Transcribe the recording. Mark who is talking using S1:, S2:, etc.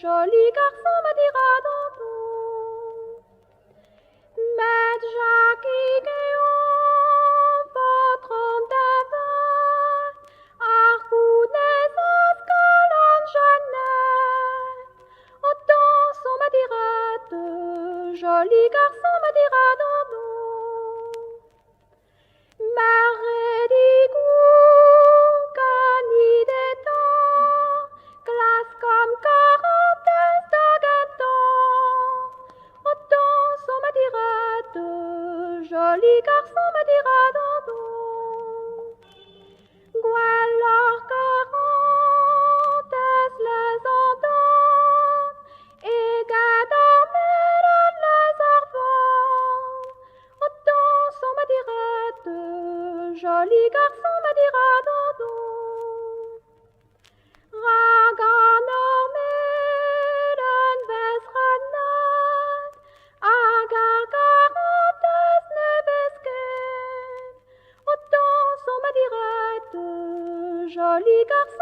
S1: joli garçon me dira Danton. Maître Jacques Guéant, patron d'Aval, Arcounès, Ascalon, Jeannette, autant son me dira joli garçon me dira Danton. Marais d'Igou, Cani d'étang, glace comme Carantès d'Agathon, autant son me dira joli garçon me dira Danton. Goualor Carantès les entend, et Gadormel les arvents, autant son me dira joli garçon me dira Danton. Ragan ormelen vesrenan, agar Carantès nevesken, autant son me dira joli garçon